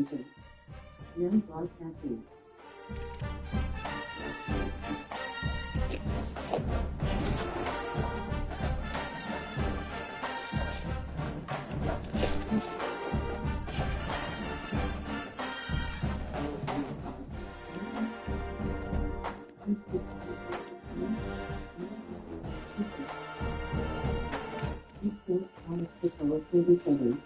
station. Now broadcasting. Esports College Football 27.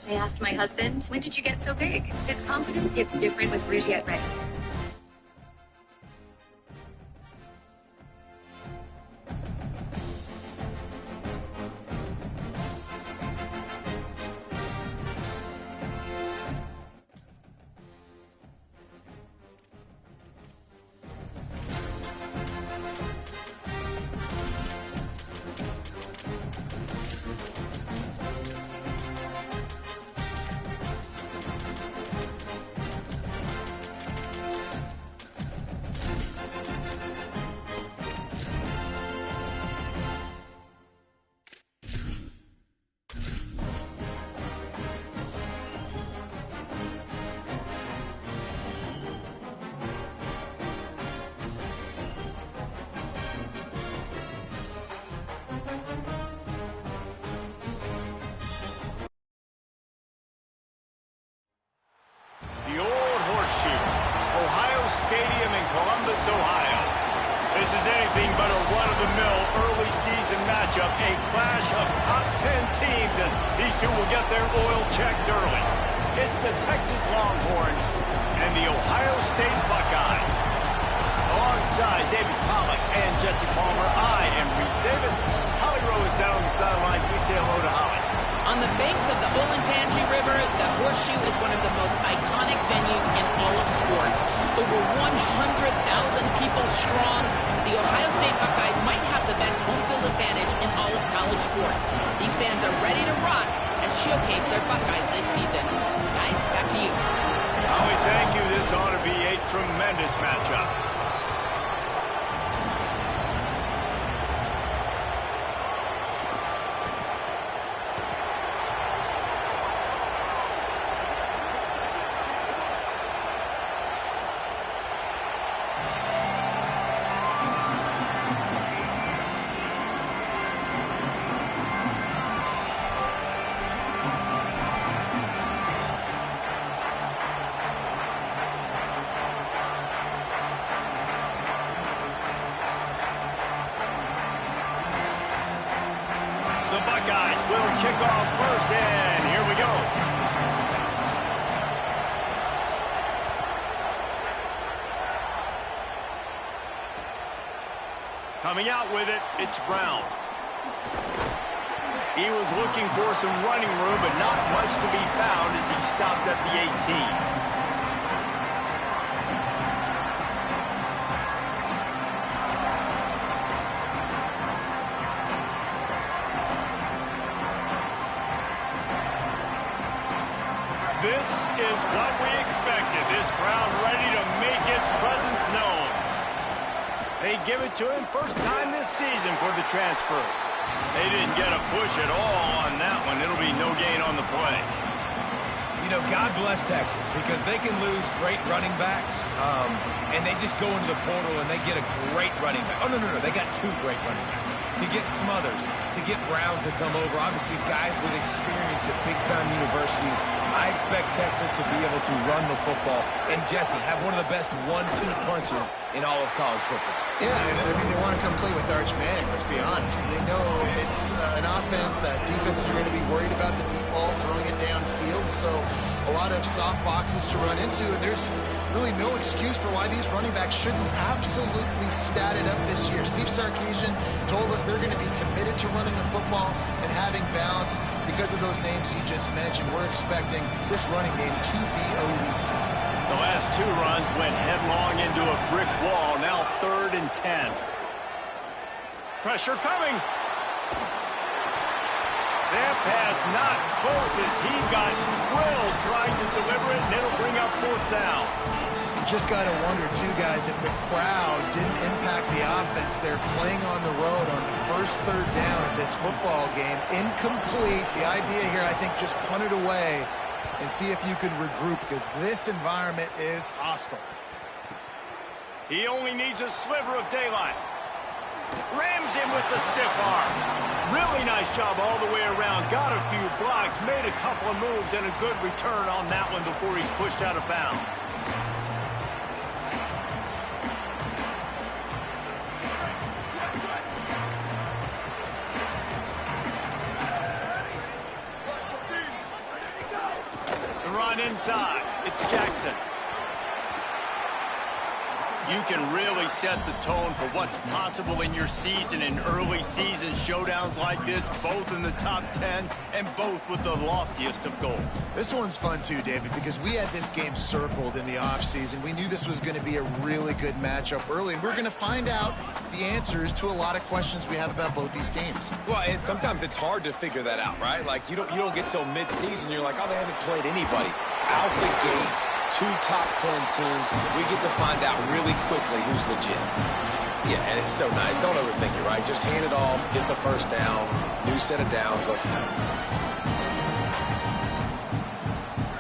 I asked my husband, when did you get so big? His confidence hits different with FUHET Ready. The old horseshoe, Ohio Stadium in Columbus, Ohio. This is anything but a run-of-the-mill early season matchup, a clash of top 10 teams, and these two will get their oil checked early. It's the Texas Longhorns and the Ohio State Buckeyes. Alongside David Pollack and Jesse Palmer, I am Reese Davis. Holly Rowe is down on the sidelines. We say hello to Holly. On the banks of the Olentangy River, the Horseshoe is one of the most iconic venues in all of sports. Over 100,000 people strong, the Ohio State Buckeyes might have the best home field advantage in all of college sports. These fans are ready to rock and showcase their Buckeyes this season. Guys, back to you. Holly, thank you. This ought to be a tremendous matchup. The Buckeyes will kick off first, and here we go. Coming out with it, it's Brown. He was looking for some running room, but not much to be found as he stopped at the 18. This is what we expected. This crowd ready to make its presence known. They give it to him first time this season for the transfer. They didn't get a push at all on that one. It'll be no gain on the play. You know, God bless Texas, because they can lose great running backs, and they just go into the portal and they get a great running back. Oh, no, they got two great running backs. To get Smothers, to get Brown to come over, obviously guys with experience at big-time universities. I expect Texas to be able to run the football and, Jesse, have one of the best 1-2 punches in all of college football. Yeah, I mean, they want to come play with Arch Manning, let's be honest. They know it's an offense that defenses are going to be worried about the deep ball, throwing it downfield, so a lot of soft boxes to run into, and there's really no excuse for why these running backs shouldn't absolutely stat it up this year. Steve Sarkisian told us they're going to be committed to running the football and having balance because of those names he just mentioned. We're expecting this running game to be elite. The last two runs went headlong into a brick wall. Now 3rd and 10. Pressure coming. That pass not close as he got drilled trying to deliver it, and it'll bring up 4th down. You just got to wonder, too, guys, if the crowd didn't impact the offense. They're playing on the road on the first 3rd down of this football game. Incomplete. The idea here, I think, just punt it away and see if you can regroup, because this environment is hostile. He only needs a sliver of daylight. Rams him with the stiff arm. Really nice job all the way around. Got a few blocks, made a couple of moves, and a good return on that one before he's pushed out of bounds. The run inside. It's Jackson. You can really set the tone for what's possible in your season in early season showdowns like this, both in the top 10 and both with the loftiest of goals. This one's fun too, David, because we had this game circled in the offseason. We knew this was going to be a really good matchup early, and we're going to find out the answers to a lot of questions we have about both these teams. Well, and sometimes it's hard to figure that out, right? Like, you don't get till mid-season, you're like, oh, they haven't played anybody. Out the gates, 2 top 10 teams, we get to find out really quickly who's legit. Yeah, and it's so nice. Don't overthink it, right? Just hand it off, get the first down, new set of downs, let's go.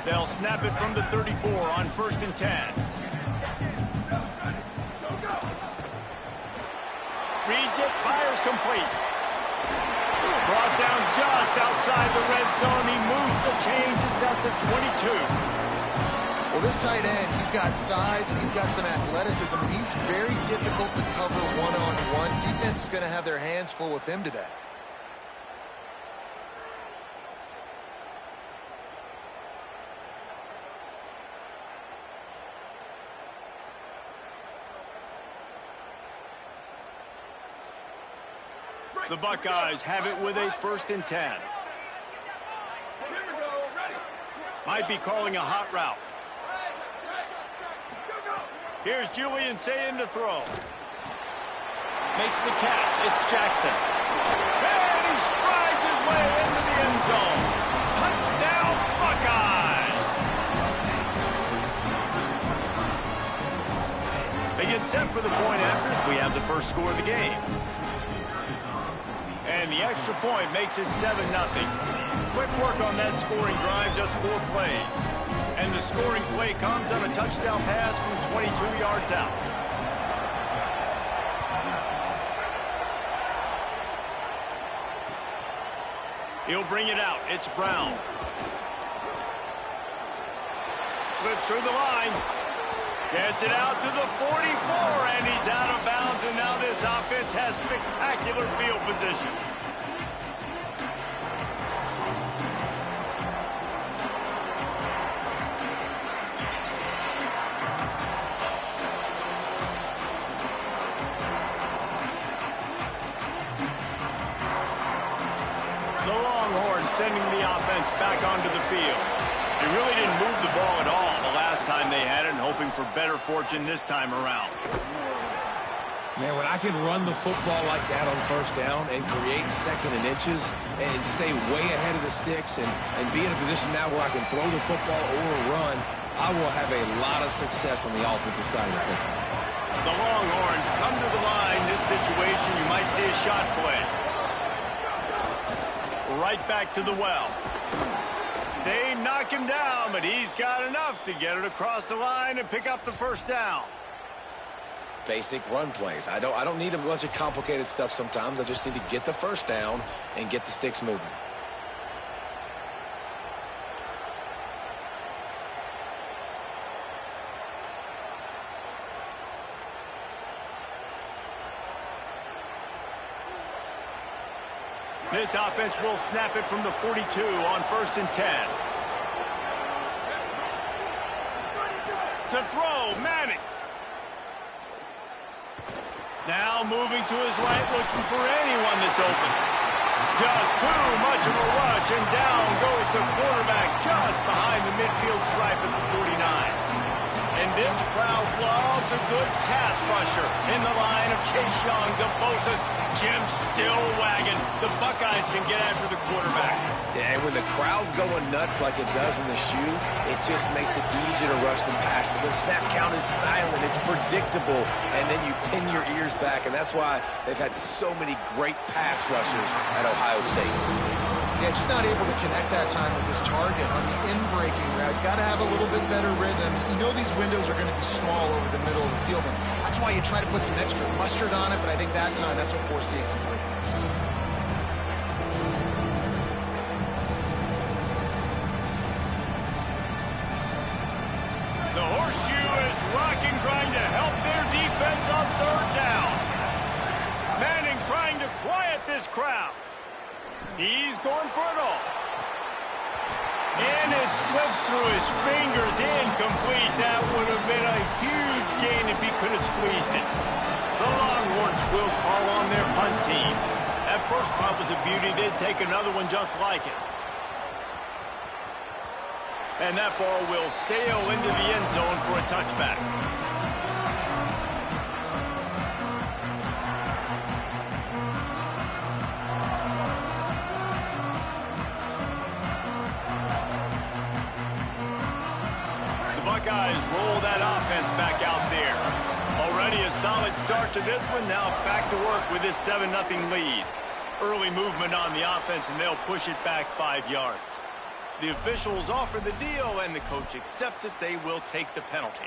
They'll snap it from the 34 on 1st and 10. Reads it, fires complete. Brought down just outside the red zone. He moves the chains. It's at the 22. Well, this tight end, he's got size and he's got some athleticism, and he's very difficult to cover one-on-one. Defense is going to have their hands full with him today. The Buckeyes have it with a 1st and 10. Might be calling a hot route. Here's Julian Sayin to throw. Makes the catch. It's Jackson. And he strides his way into the end zone. Touchdown, Buckeyes! They get set for the point after as we have the first score of the game. And the extra point makes it 7-0. Quick work on that scoring drive, just 4 plays. And the scoring play comes on a touchdown pass from 22 yards out. He'll bring it out. It's Brown. Slips through the line. Gets it out to the 44, and he's out of bounds, and now this offense has spectacular field position. The Longhorns sending the offense back onto the field. They really didn't move the ball at all the last time they had it, and hoping for better fortune this time around. Man, when I can run the football like that on 1st down and create 2nd and inches and stay way ahead of the sticks and be in a position now where I can throw the football or run, I will have a lot of success on the offensive side of the football. The Longhorns come to the line situation, you might see a shot play. Right back to the well. They knock him down, but he's got enough to get it across the line and pick up the first down. Basic run plays. I don't need a bunch of complicated stuff sometimes. I just need to get the first down and get the sticks moving. This offense will snap it from the 42 on 1st and 10. To throw, Manning. Now moving to his right, looking for anyone that's open. Just too much of a rush, and down goes the quarterback just behind the midfield stripe at the 49. And this crowd loves a good pass rusher in the line of Chase Young, DeBosa's Jim still wagging. The Buckeyes can get after the quarterback. Yeah, and when the crowd's going nuts like it does in the shoe, it just makes it easier to rush the pass. So the snap count is silent. It's predictable. And then you pin your ears back. And that's why they've had so many great pass rushers at Ohio State. Yeah, just not able to connect that time with his target on the in-breaking route. Got to have a little bit better rhythm. You know these windows are going to be small over the middle of the field. And that's why you try to put some extra mustard on it, but I think that time that's what forced the incomplete. The horseshoe is rocking, trying to help their defense on 3rd down. Manning trying to quiet this crowd. He's going for it all. And it slips through his fingers, incomplete. That would have been a huge gain if he could have squeezed it. The Longhorns will call on their punt team. That first punt was a beauty. They'd take another one just like it. And that ball will sail into the end zone for a touchback. Buckeyes roll that offense back out there. Already a solid start to this one. Now back to work with this 7-0 lead. Early movement on the offense, and they'll push it back 5 yards. The officials offer the deal, and the coach accepts it. They will take the penalty.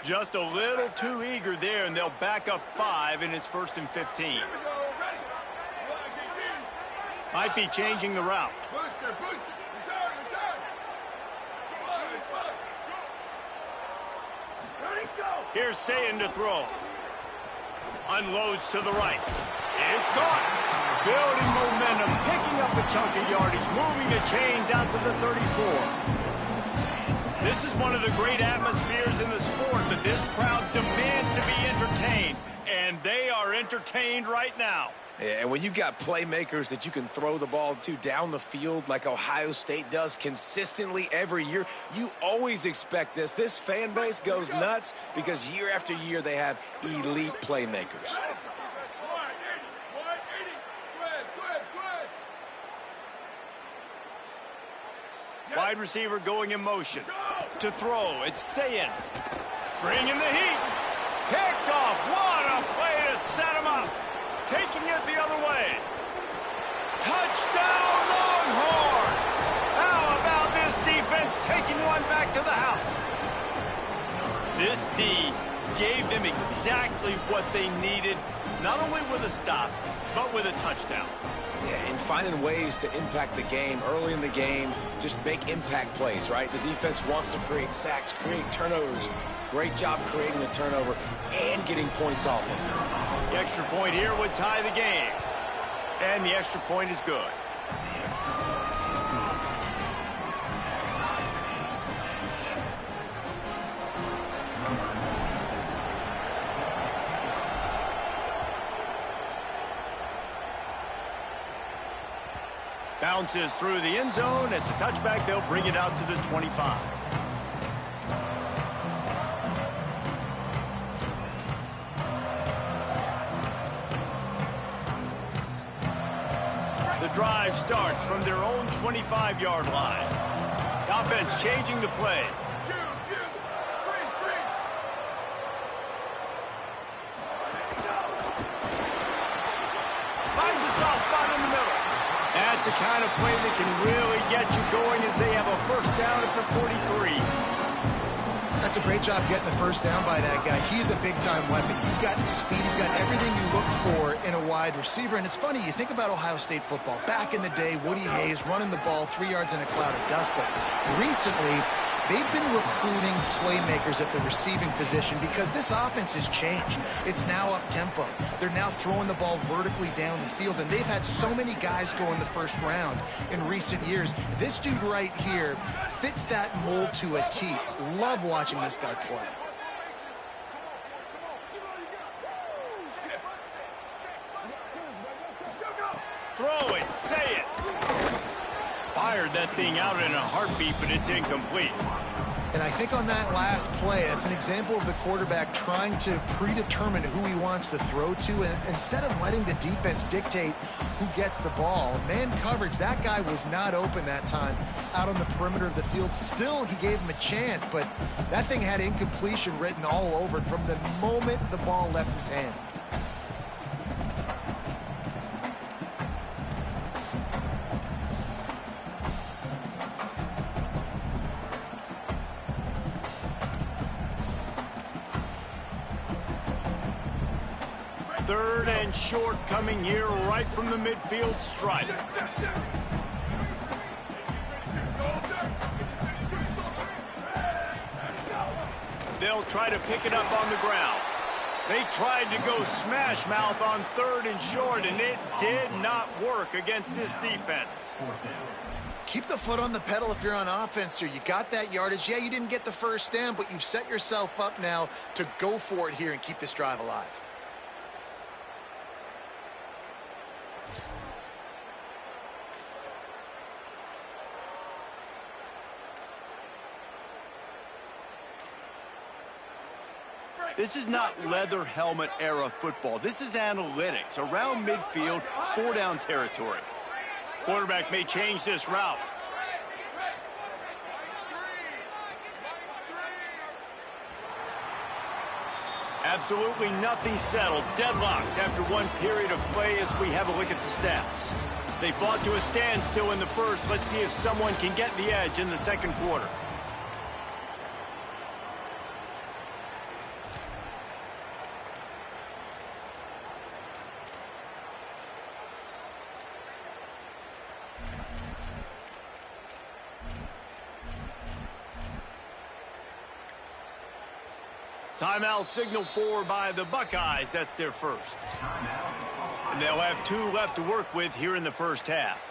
Just a little too eager there, and they'll back up 5, and it's 1st and 15. Might be changing the route. Booster, return. Slide. Ready, go. Here's Sayin to throw. Unloads to the right. It's gone. Building momentum, picking up a chunk of yardage, moving the chains out to the 34. This is one of the great atmospheres in the sport, that this crowd demands to be entertained, and they are entertained right now. Yeah, and when you've got playmakers that you can throw the ball to down the field like Ohio State does consistently every year, you always expect this. This fan base goes nuts because year after year they have elite playmakers. Wide receiver going in motion. To throw, it's Sayin. Bringing the heat. Picked off. What a play to set him up. Taking it the other way. Touchdown, Longhorns! How about this defense taking one back to the house? This D gave them exactly what they needed, not only with a stop, but with a touchdown. Yeah, and finding ways to impact the game early in the game, just make impact plays, right? The defense wants to create sacks, create turnovers. Great job creating the turnover and getting points off them. The extra point here would tie the game. And the extra point is good. Bounces through the end zone. It's a touchback. They'll bring it out to the 25. drive starts from their own 25-yard line. The offense changing the play. Finds a soft spot in the middle. That's the kind of play that can really get you going as they have a first down at the 43. That's a great job getting the first down by that guy. He's a big-time weapon. He's got the speed. He's got everything you look for in a wide receiver. And it's funny, you think about Ohio State football. Back in the day, Woody Hayes running the ball 3 yards in a cloud of dust. But recently, they've been recruiting playmakers at the receiving position because this offense has changed. It's now up-tempo. They're now throwing the ball vertically down the field, and they've had so many guys go in the first round in recent years. This dude right here fits that mold to a T. Love watching this guy play. Throw it, say it. Fired that thing out in a heartbeat, but it's incomplete. And I think on that last play, that's an example of the quarterback trying to predetermine who he wants to throw to, and instead of letting the defense dictate who gets the ball. Man coverage, that guy was not open that time out on the perimeter of the field. Still, he gave him a chance, but that thing had incompletion written all over it from the moment the ball left his hand. Third and short coming here right from the midfield stripe. They'll try to pick it up on the ground. They tried to go smash mouth on third and short, and it did not work against this defense. Keep the foot on the pedal if you're on offense here. You got that yardage. Yeah, you didn't get the first down, but you've set yourself up now to go for it here and keep this drive alive. This is not leather helmet era football. This is analytics. Around midfield, 4-down territory. Quarterback may change this route. Absolutely nothing settled. Deadlocked after one period of play as we have a look at the stats. They fought to a standstill in the first. Let's see if someone can get the edge in the second quarter. Timeout signal for by the Buckeyes. That's their first. And they'll have 2 left to work with here in the first half.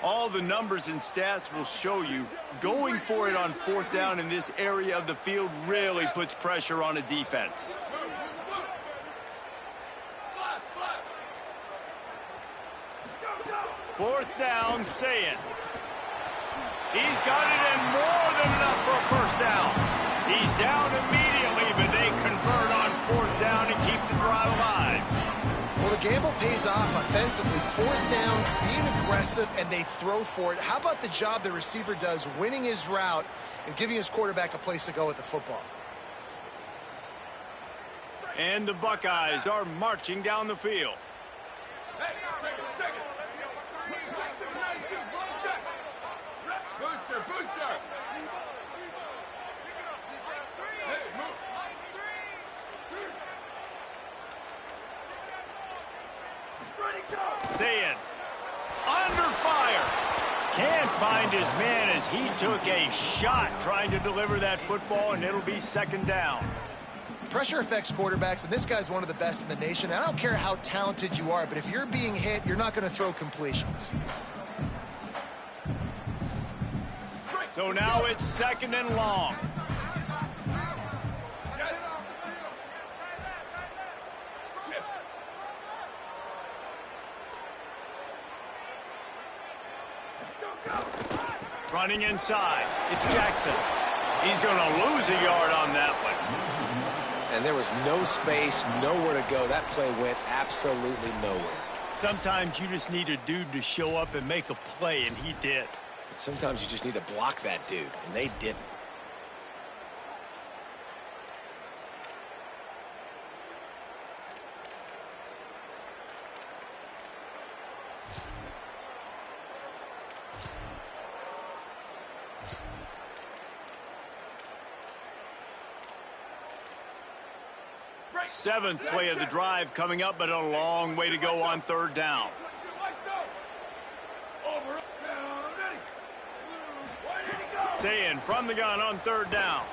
All the numbers and stats will show you going for it on 4th down in this area of the field really puts pressure on a defense. Fourth down, say it. He's got it and more than enough for a first down. He's down immediately, but they convert on 4th down and keep the drive alive. Well, the gamble pays off offensively. 4th down, being aggressive, and they throw for it. How about the job the receiver does winning his route and giving his quarterback a place to go with the football? And the Buckeyes are marching down the field. Hey, take it. Booster. Hey, move. Say it. Under fire. Can't find his man as he took a shot trying to deliver that football, and it'll be 2nd down. Pressure affects quarterbacks, and this guy's one of the best in the nation. I don't care how talented you are, but if you're being hit, you're not going to throw completions. So now it's 2nd and long. Running inside, it's Jackson. He's going to lose a yard on that one. And there was no space, nowhere to go. That play went absolutely nowhere. Sometimes you just need a dude to show up and make a play, and he did. But sometimes you just need to block that dude, and they didn't. Seventh play of the drive coming up, but a long way to go on third down. Saying from the gun on third down.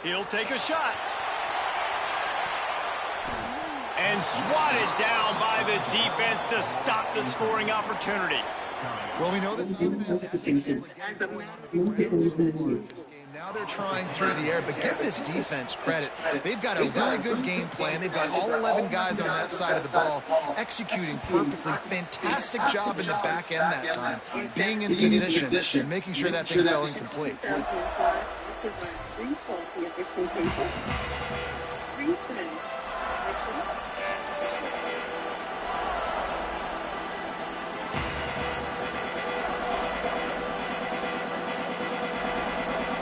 He'll take a shot. And swatted down by the defense to stop the scoring opportunity. Well, we know this offense has now they're trying through the air, but give this defense credit. They've got a really good game plan. They've got all 11 guys on that side of the ball executing perfectly. Fantastic job in the back end that time, being in position and making sure that thing fell incomplete.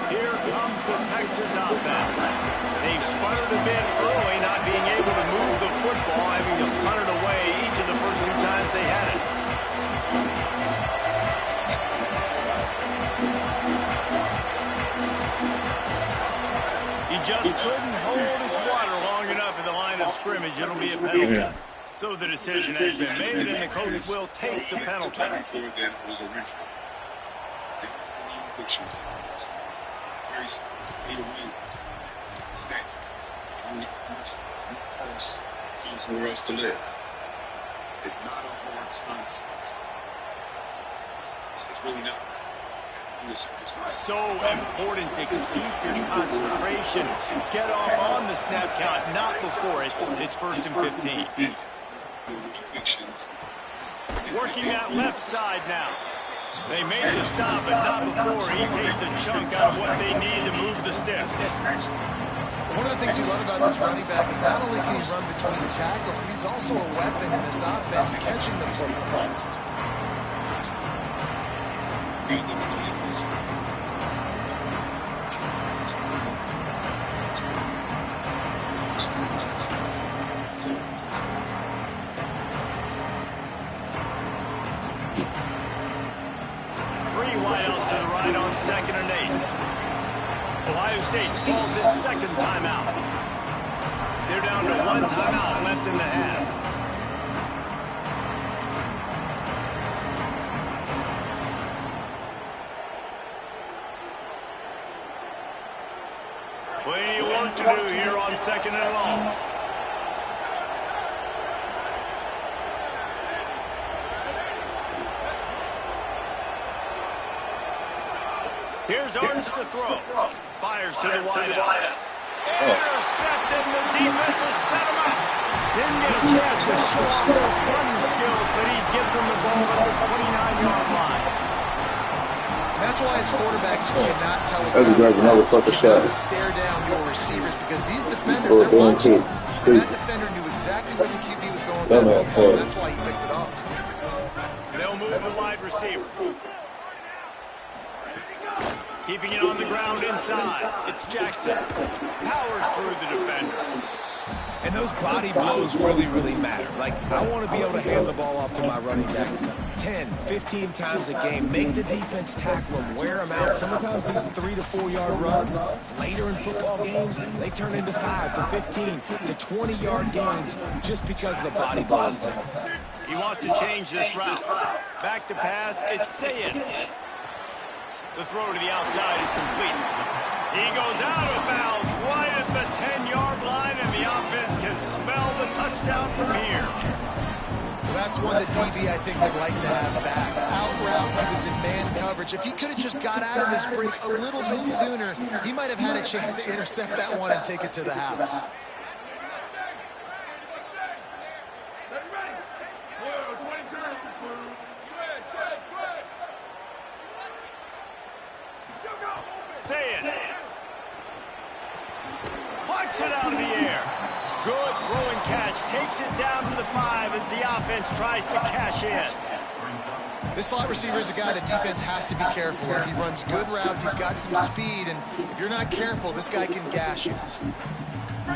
Here comes the Texas offense. They've sputtered a bit early, not being able to move the football, having to punt it away each of the first two times they had it. He just couldn't hold his water long enough at the line of scrimmage. It'll be a penalty. So the decision has been made, and the coach will take the penalty. Somewhere else to live. It's not a hard concept. It's really not. So important to keep your concentration. Get off on the snap count, not before it. It's 1st and 15. Working that left side now. They made the stop, but not before he takes a chunk out of what they need to move the sticks. One of the things you love about this running back is not only can he run between the tackles, but he's also a weapon in this offense, catching the football. 3 wideouts to the right on 2nd and 8. Ohio State calls its second timeout. They're down to 1 timeout left in the half. Plenty of work to do here on 2nd and long. Here's Arns to throw. Fires to the wideout. Intercepted, the defense has set him up. Didn't get a chance to show off those running skills, but he gives them the ball at the 29-yard line. That's why as quarterbacks you cannot tell a cannot stare down your receivers because these defenders, they're watching. And that defender knew exactly where the QB was going with that football, and that's why he picked it off. They'll move the wide receiver. Keeping it on the ground inside. It's Jackson. Powers through the defender. And those body blows really, really matter. Like, I want to be able to hand the ball off to my running back 10, 15 times a game. Make the defense tackle them, wear them out. Sometimes these 3 to 4 yard runs, later in football games, they turn into 5 to 15 to 20-yard gains just because of the body blow effect. He wants to change this route. Back to pass, it's Saying. The throw to the outside is complete. He goes out of bounds right at the 10-yard line, and the offense can smell the touchdown from here. Well, that's one that DB, I think, would like to have back. Out route, he was in man coverage. If he could have just got out of his break a little bit sooner, he might have had a chance to intercept that one and take it to the house. say it. Plucks it out of the air. Good throw and catch. Takes it down to the 5 as the offense tries to cash in. This slot receiver is a guy the defense has to be careful of. He runs good routes. He's got some speed, and if you're not careful, this guy can gash you.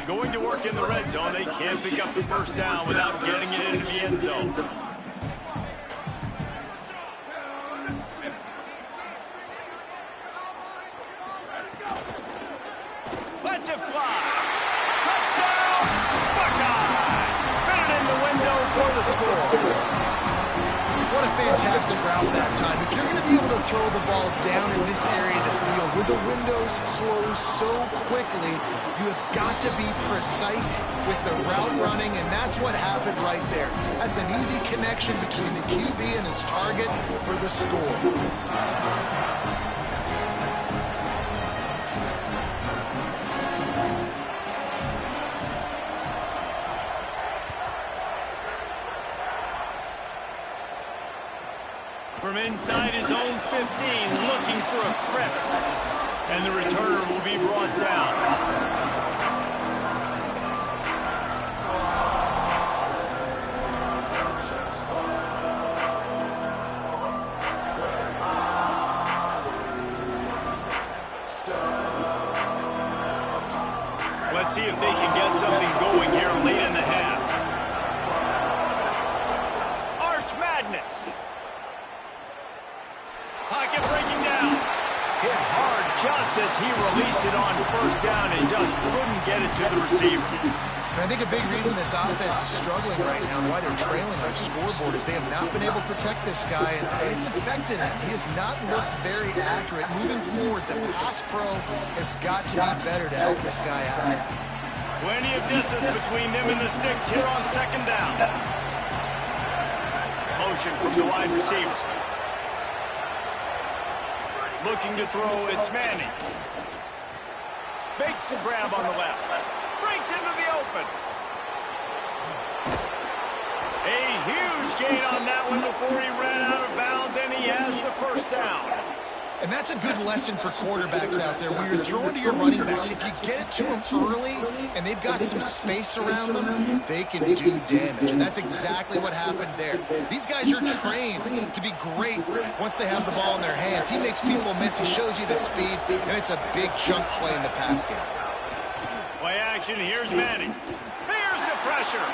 Going to work in the red zone. They can't pick up the first down without getting it into the end zone. Lets it fly. Touchdown, Buckeye! Fit it in the window for the score. What a fantastic route that time. If you're going to be able to throw the ball down in this area of the field where the windows close so quickly, you have got to be precise with the route running, and that's what happened right there. That's an easy connection between the QB and his target for the score. From inside his own 15, looking for a crevice. And the returner will be brought down. Let's see if they can get something going here late in the half. Arch Madness. Pocket breaking down. Hit hard just as he released it on first down and just couldn't get it to the receiver. And I think a big reason this offense is struggling right now and why they're trailing on the scoreboard is they have not been able to protect this guy, and it's affected him. He has not looked very accurate. Moving forward, the pass pro has got to be better to help this guy out. Plenty of distance between them and the sticks here on second down. Motion from the wide receiver. Looking to throw, it's Manning. Makes the grab on the left. Breaks into the open. A huge gain on that one before he ran out of bounds, and he has the first down. And that's a good lesson for quarterbacks out there. When you're throwing to your running backs, if you get it to them early and they've got some space around them, they can do damage. And that's exactly what happened there. These guys are trained to be great once they have the ball in their hands. He makes people miss. He shows you the speed, and it's a big chunk play in the pass game. Play action. Here's Manning. Here's the pressure.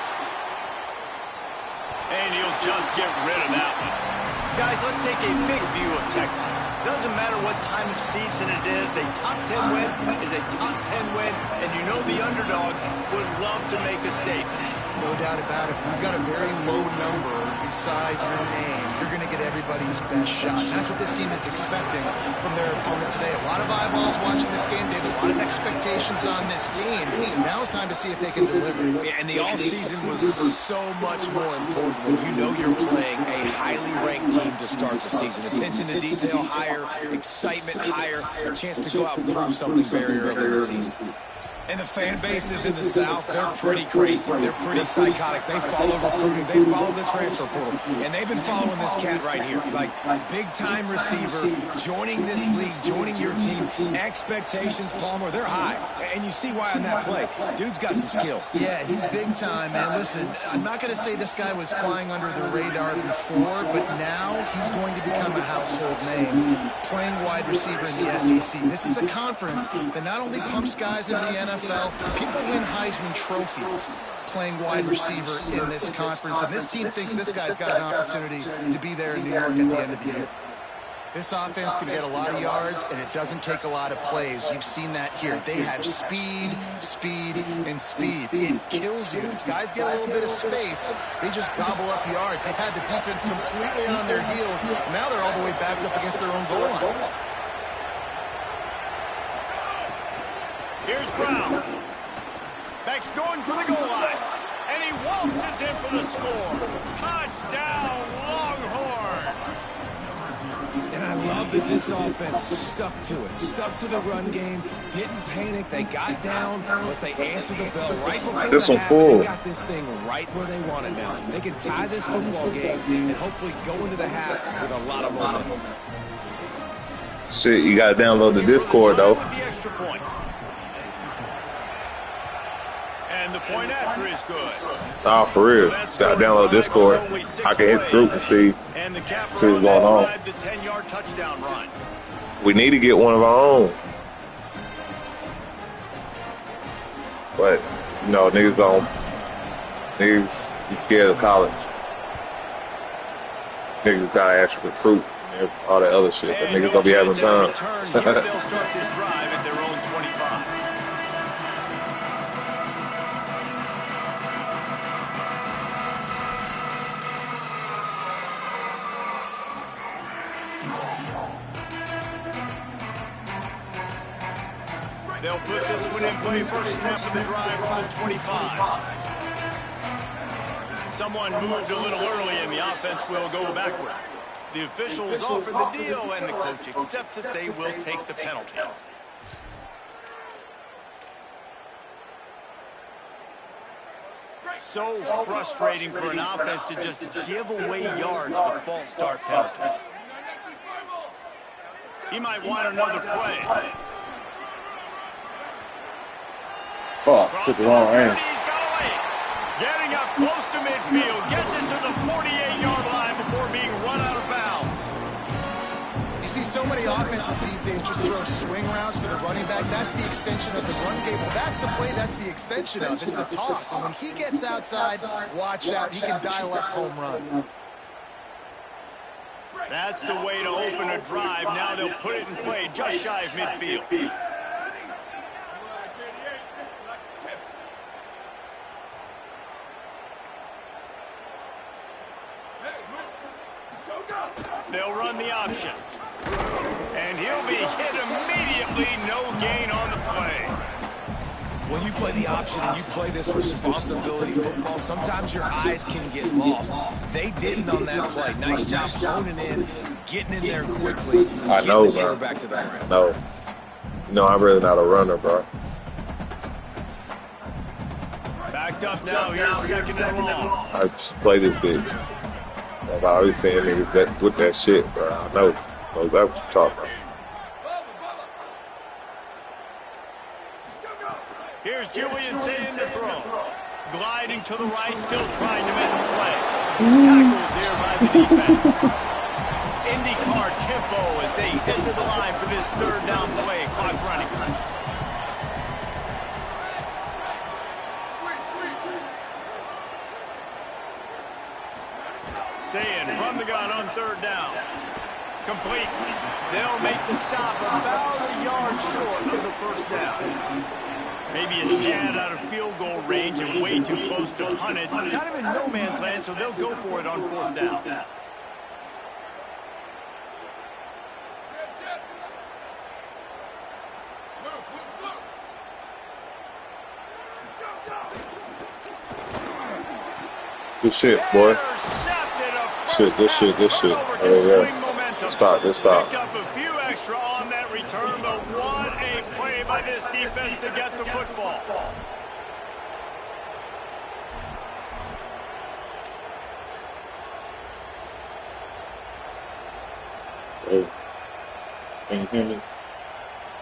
And he'll just get rid of that one. Guys, let's take a big view of Texas. Doesn't matter what time of season it is, a top 10 win is a top 10 win, and you know the underdogs would love to make a statement. No doubt about it. We've got a very low number beside your name. You're going to get everybody's best shot. And that's what this team is expecting from their opponent today. A lot of eyeballs watching this game. They have a lot of expectations on this team. Now it's time to see if they can deliver. Yeah, and the offseason was so much more important when you know you're playing a highly ranked team to start the season. Attention to detail higher, excitement higher, a chance to go out and prove something very early in the season. And the fan bases in the South, they're pretty crazy. They're pretty psychotic. They follow recruiting. They follow the transfer portal. And they've been following this cat right here. Like, big-time receiver, joining this league, joining your team. Expectations, Palmer, they're high. And you see why on that play. Dude's got some skills. Yeah, he's big time, man. Listen, I'm not going to say this guy was flying under the radar before, but now he's going to become a household name, playing wide receiver in the SEC. This is a conference that not only pumps guys into the NFL, people win Heisman trophies playing wide receiver in this conference, and this team thinks this guy's got an opportunity to be there in New York at the end of the year. This offense can get a lot of yards, and it doesn't take a lot of plays. You've seen that here. They have speed, speed, and speed. It kills you. If guys get a little bit of space, they just gobble up yards. They've had the defense completely on their heels. Now they're all the way backed up against their own goal line. Here's Brown. Beck's going for the goal line. And he waltzes in for the score. Touchdown, Longhorn. And I love that this offense stuck to it. Stuck to the run game. Didn't panic. They got down, but they answered the bell right before the half. They got this thing right where they want it now. They can tie this football game and hopefully go into the half with a lot of momentum. Shit, you gotta download the Discord though. With the extra point. And the point after is good. Oh, for real. Gotta download Discord. I can hit the group and see what's going on. The 10-yard touchdown run. We need to get one of our own. But, you know, niggas be scared of college. Niggas gotta actually recruit and all that other shit. That niggas gonna be having time. They'll start this drive at their own 25. They'll put this one in play first snap of the drive from the 25. Someone moved a little early and the offense will go backward. The officials offer the deal and the coach accepts it. They will take the penalty. So frustrating for an offense to just give away yards with false start penalties. He might want another play. Oh, took the wrong range. He's got away. Getting up close to midfield, gets it to the 48-yard line before being run out of bounds. You see so many offenses these days just throw swing routes to the running back. That's the extension of the run game. Well, that's the play, that's the extension of. It's the toss. And when he gets outside, watch out. He can dial up home runs. That's the way to open a drive. Now they'll put it in play just shy of midfield. They'll run the option. And he'll be hit immediately. No gain on the play. When you play the option and you play this responsibility football, sometimes your eyes can get lost. They didn't on that play. Nice job honing in, getting in there quickly. I know, bro. Back to the ground. No. You know, I'm really not a runner, bro. Backed up now. Here's second and long. I just play this big. I've always seen niggas that with that shit, bro. I know. That's what I'm talking about. Here's Julian saying to throw. Gliding to the right, still trying to make a play. Tackled there by the defense. IndyCar tempo as they head to the line for this third down play. Clock running. Saying from the gun on third down. Complete. They'll make the stop about a yard short of the first down. Maybe a tad out of field goal range and way too close to punt it. Kind of in no man's land, so they'll go for it on fourth down. Good shit, boy. Shit, good shit, good shit. Oh, yeah. Stop, just stop. Picked up a few extra on that return, but what a play by this defense to get the football. Hey, can you hear me?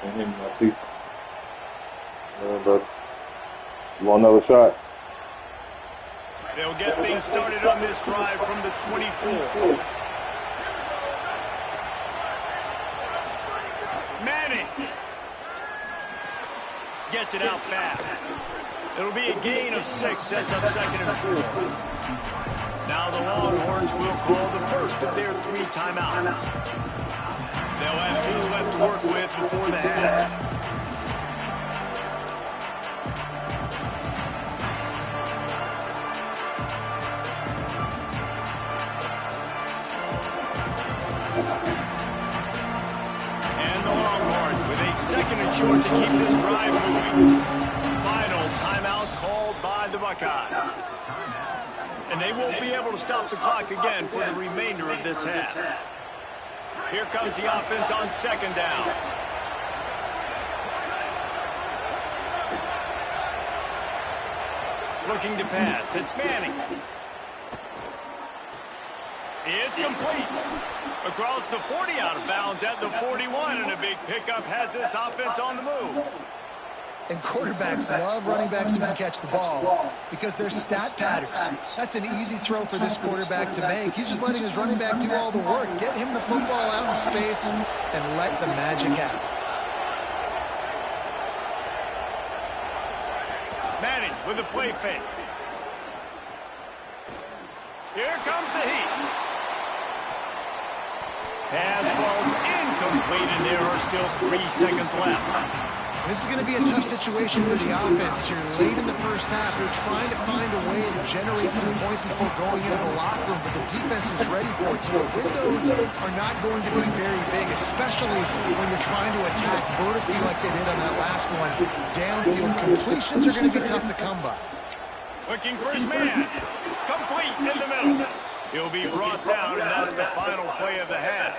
Can you hear me, my teeth? Yeah, brother. You want another shot? They'll get things started on this drive from the 24. Manning gets it out fast. It'll be a gain of 6, sets up second and 4. Now the Longhorns will call the first of their 3 timeouts. They'll have 2 left to work with before the half. Second and short to keep this drive moving. Final timeout called by the Buckeyes. And they won't be able to stop the clock again for the remainder of this half. Here comes the offense on second down. Looking to pass. It's Manning. It's complete. Across the 40, out of bounds at the 41, and a big pickup has this offense on the move. And quarterbacks love running backs who can catch the ball because they're stat patterns. That's an easy throw for this quarterback to make. He's just letting his running back do all the work. Get him the football out in space and let the magic happen. Manning with a play fake. Here comes the heat. Pass falls incomplete, and there are still 3 seconds left. This is going to be a tough situation for the offense here. Late in the first half, they're trying to find a way to generate some points before going into the locker room, but the defense is ready for it. So the windows are not going to be very big, especially when you're trying to attack vertically like they did on that last one. Downfield completions are going to be tough to come by. Looking for his man. Complete in the middle. He'll be brought down, and that's the final play of the half.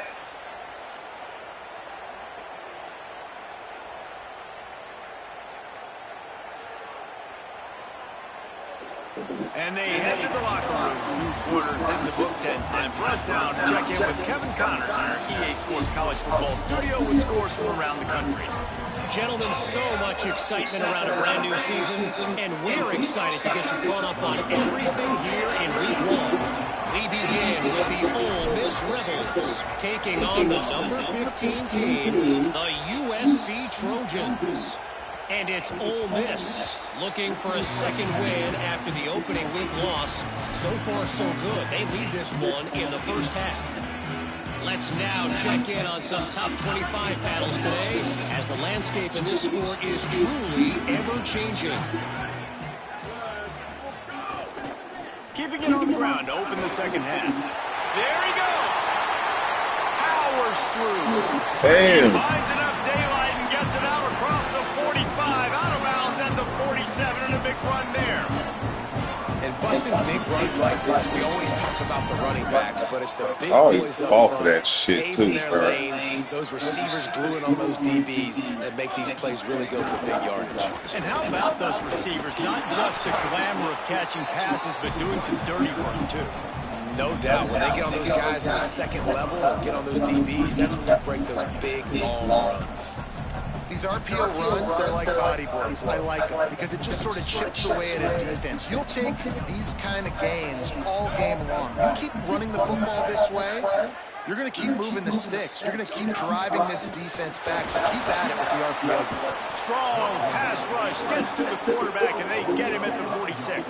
And they head to the locker room. 2 quarters into book 10 time. For us now to check in with Kevin Connors in our EA Sports College Football Studio with scores from around the country. Gentlemen, so much excitement around a brand new season, and we're excited to get you caught up on everything here in Week 1. We begin with the Ole Miss Rebels taking on the number 15 team, the USC Trojans. And it's Ole Miss looking for a second win after the opening week loss. So far, so good. They lead this one in the first half. Let's now check in on some top 25 battles today, as the landscape in this sport is truly ever-changing. Keeping it on the ground to open the second half. There he goes. Powers through. Damn. He finds enough daylight and gets it out across the 45. Out of bounds at the 47, and a big run there. And busting big runs like this, we always talk about the running backs, but it's the big boys up front, for that shit paving too, their bro. lanes, those receivers gluing on those DBs that make these plays really go for big yardage. And how about those receivers? Not just the glamour of catching passes, but doing some dirty work, too. No doubt. When they get on those guys at the second level and get on those DBs, that's when they break those big, long runs. These RPO runs, they're like body blows. I like them because it just sort of chips away at a defense. You'll take these kind of gains all game long. You keep running the football this way, you're going to keep moving the sticks. You're going to keep driving this defense back, so keep at it with the RPO. Strong pass rush gets to the quarterback, and they get him at the 46.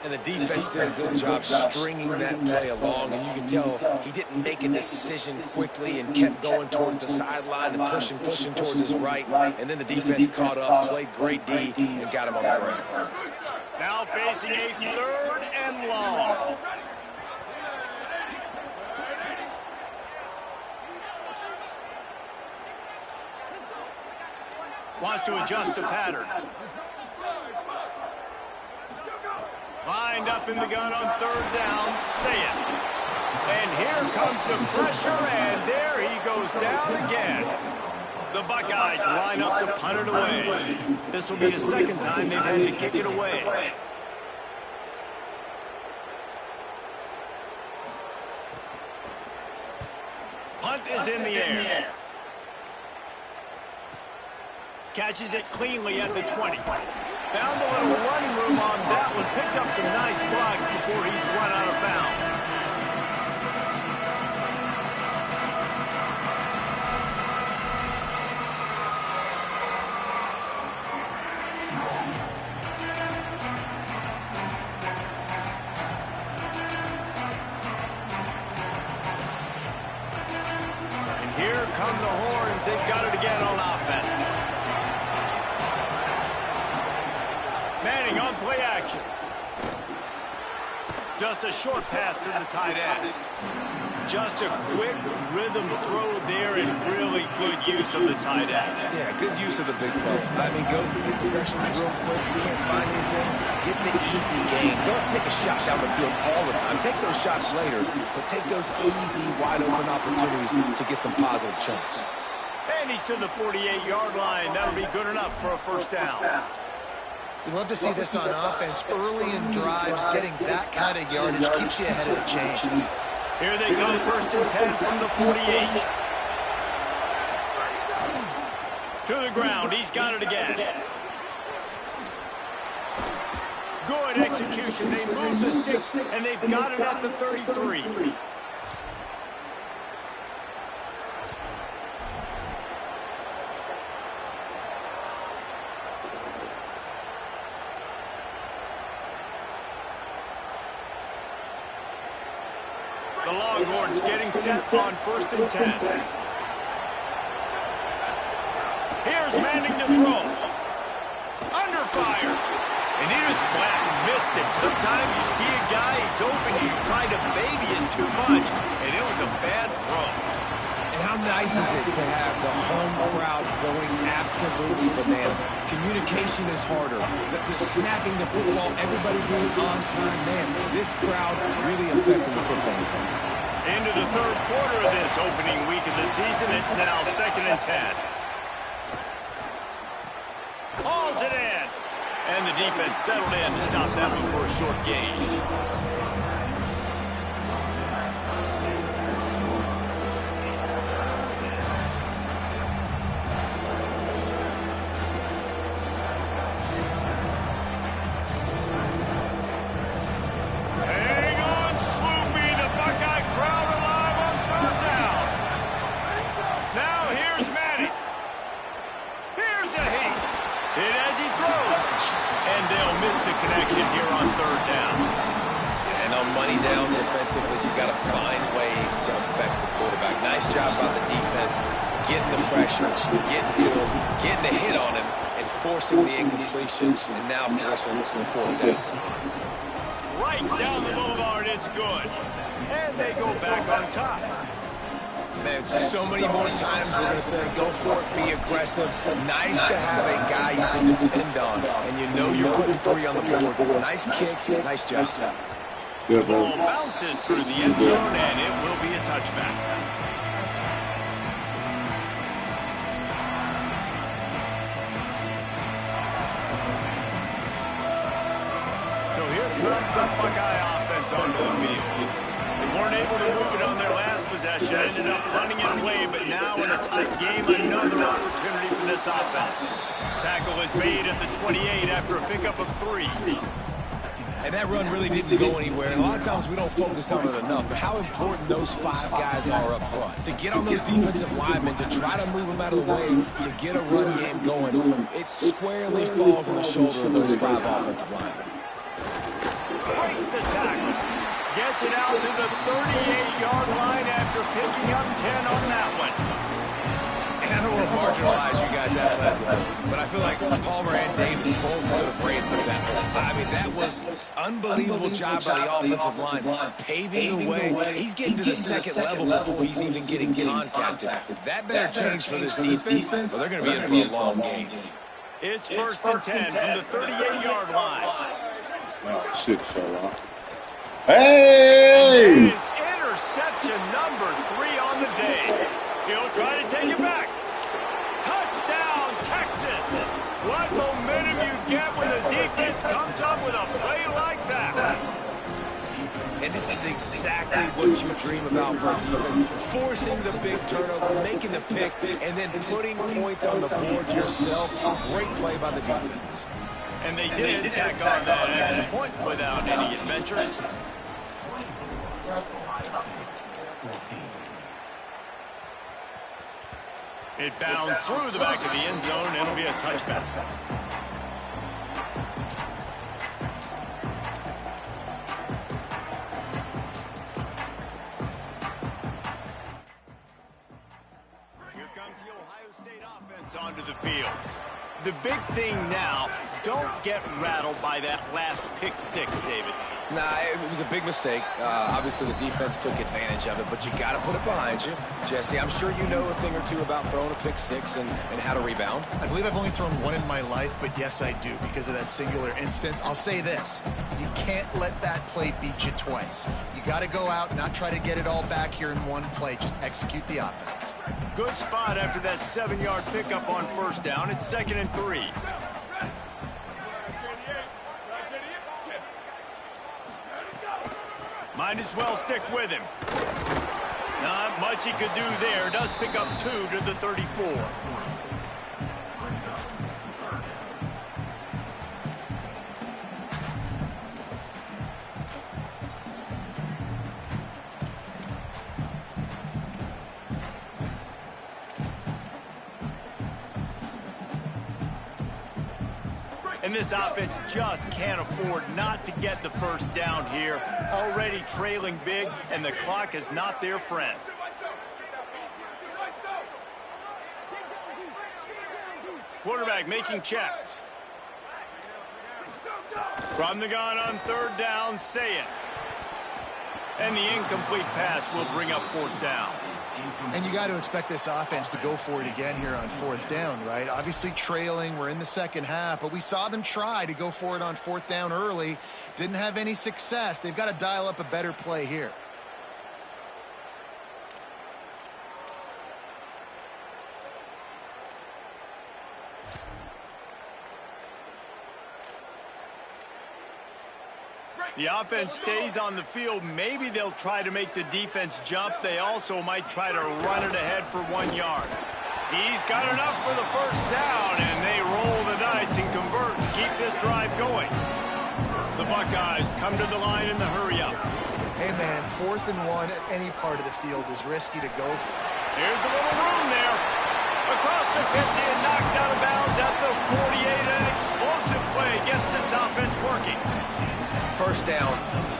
And the defense did a good job stringing that play along, and you can tell he didn't make a decision quickly and kept going towards the sideline and pushing towards his right, and then the defense caught up, played great D, and got him on the ground. Now facing a 3rd and long. Wants to adjust the pattern. Lined up in the gun on 3rd down. Say it. And here comes the pressure, and there he goes down again. The Buckeyes line up to punt it away. This will be the second time they've had to kick it away. Punt is in the air. Catches it cleanly at the 20. Found a little running room on that one. Picked up some nice blocks before he's run out of bounds. And here come the horns. They've got it again on offense. Manning on play action. Just a short pass to the tight end. Just a quick rhythm throw there, and really good use of the tight end. Yeah, good use of the big fella. I mean, go through your progressions real quick. You can't find anything. Get the easy gain. Don't take a shot down the field all the time. Take those shots later, but take those easy, wide-open opportunities to get some positive chunks. And he's to the 48-yard line. That'll be good enough for a first down. You love to see this on offense early in drives. Getting that kind of yardage keeps you ahead of the chains. Here they come, 1st and 10 from the 48. To the ground, he's got it again. Good execution. They move the sticks, and they've got it at the 33. The Longhorns getting set on 1st and 10. Here's Manning to throw. Under fire. And he just flat missed him. Sometimes you see a guy, he's open, you try to baby it too much, and it was a bad throw. And how nice is it to have the home crowd going absolutely bananas? Communication is harder. The snapping the football, everybody being on time. Man, this crowd really affecting the football game. Into the 3rd quarter of this opening week of the season, it's now 2nd and 10. Hauls it in. And the defense settled in to stop that one for a short gain. Connection here on 3rd down. And on money down defensively, you've got to find ways to affect the quarterback. Nice job by the defense, getting the pressure, getting to him, getting a hit on him, and forcing the incompletion, and now forcing the 4th down. Right down the boulevard, it's good. And they go back on top. Man, so many more times we're going to say, go for it, be aggressive. Nice to have a guy you can depend on, and you know you're putting 3 on the board. Nice kick, nice job. The ball bounces through the end zone, and it will be a touchback. So here comes the Buckeye offense onto the field. They weren't able to move it on their last possession, ended up running it away, but now in a tight game, another opportunity for this offense. Tackle is made at the 28 after a pickup of 3. And that run really didn't go anywhere. And a lot of times we don't focus on it enough, but how important those 5 guys are up front. To get on those defensive linemen, to try to move them out of the way, to get a run game going, it squarely falls on the shoulder of those 5 offensive linemen. Breaks the tackle. Gets it out to the 38-yard line after picking up 10 on that one. And I don't want to marginalize you guys athletically, but I feel like Palmer and Davis both could have ran through that. I mean, that was unbelievable job by the offensive line, paving the way. He's getting to the 2nd level before he's even getting contacted. That better change for this defense, or they're going to be in for a long game. It's 1st and 10 from the 38-yard line. Oh, shit, so long. Hey! And his interception number 3 on the day. He'll try to take it back. Touchdown, Texas. What momentum you get when the defense comes up with a play like that. And this is exactly what you dream about for a defense. Forcing the big turnover, making the pick, and then putting points on the board yourself. Great play by the defense. And they did tack on that extra point without any adventure. It bounds through the back of the end zone, and it'll be a touchback. Here comes the Ohio State offense onto the field. The big thing now, don't get rattled by that last pick 6, David. Nah, it was a big mistake. Obviously, the defense took advantage of it, but you got to put it behind you. Jesse, I'm sure you know a thing or two about throwing a pick 6 and how to rebound. I believe I've only thrown 1 in my life, but yes, I do because of that singular instance. I'll say this. You can't let that play beat you twice. You got to go out, not try to get it all back here in one play. Just execute the offense. Good spot after that 7-yard pickup on 1st down. It's 2nd and 3. Might as well stick with him. Not much he could do there. Does pick up 2 to the 34. And this offense just can't afford not to get the first down here. Already trailing big, and the clock is not their friend. Quarterback making checks. From the gun on 3rd down, say it. And the incomplete pass will bring up 4th down. And you got to expect this offense to go for it again here on 4th down, right? Obviously trailing, we're in the second half, but we saw them try to go for it on 4th down early. Didn't have any success. They've got to dial up a better play here. The offense stays on the field. Maybe they'll try to make the defense jump. They also might try to run it ahead for 1 yard. He's got enough for the first down, and they roll the dice and convert and keep this drive going. The Buckeyes come to the line in the hurry up. Hey, man, 4th and 1 at any part of the field is risky to go for. Here's a little room there. Across the 50 and knocked out of bounds at the 48. An explosive play gets this offense working. First down,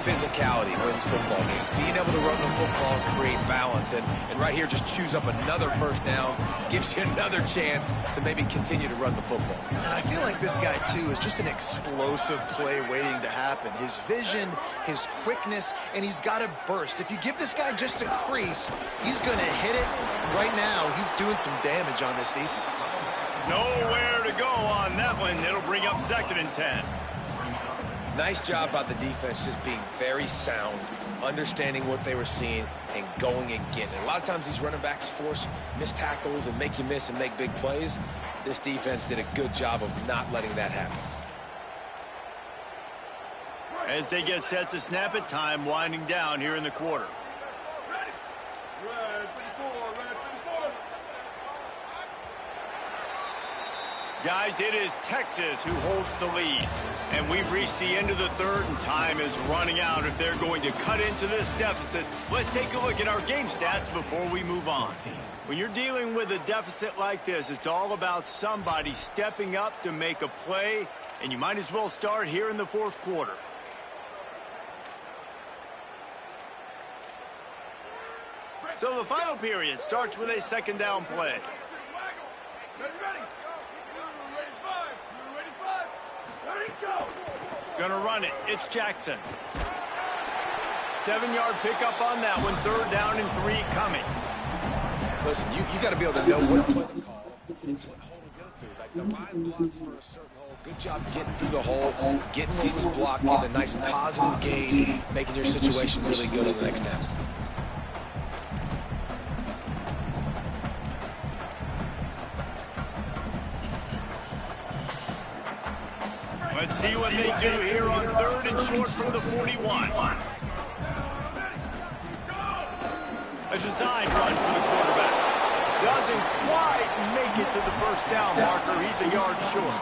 physicality wins football games. Being able to run the football and create balance. And right here, just choose up another first down. Gives you another chance to maybe continue to run the football. And I feel like this guy, too, is just an explosive play waiting to happen. His vision, his quickness, and he's got to burst. If you give this guy just a crease, he's going to hit it. Right now, he's doing some damage on this defense. Nowhere to go on that one. It'll bring up 2nd and 10. Nice job by the defense just being very sound, understanding what they were seeing, and going and getting it. A lot of times these running backs force missed tackles and make you miss and make big plays. This defense did a good job of not letting that happen. As they get set to snap it, time winding down here in the quarter. Guys, it is Texas who holds the lead. And we've reached the end of the 3rd, and time is running out if they're going to cut into this deficit. Let's take a look at our game stats before we move on. When you're dealing with a deficit like this, it's all about somebody stepping up to make a play, and you might as well start here in the 4th quarter. So the final period starts with a 2nd down play. Gonna run it. It's Jackson. 7-yard pickup on that one. 3rd down and 3 coming. Listen, you got to be able to know what play to call and what hole to go through. Like the line blocks for a certain hole. Good job getting through the hole, getting what was blocked, getting a nice positive gain, making your situation really good on the next down. Let's see what they do here on 3rd and short from the 41. A design run for the quarterback. Doesn't quite make it to the first down marker. He's a yard short.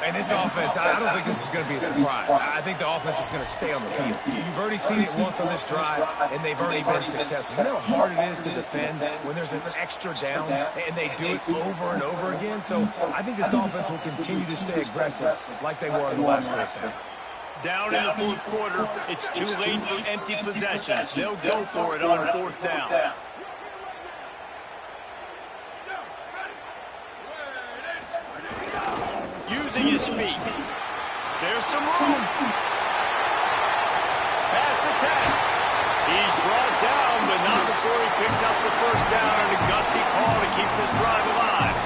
And this offense, I don't think this is going to be a surprise. I think the offense is going to stay on the field. You've already seen it once on this drive, and they've already been successful. You know how hard it is to defend when there's an extra down, and they do it over and over again? So I think this offense will continue to stay aggressive like they were on the last 4th down. Down in the 4th quarter, it's too late for empty possessions. They'll go for it on 4th down. Using his feet. There's some room. Pass attack. He's brought down, but not before he picks up the first down and a gutsy call to keep this drive alive.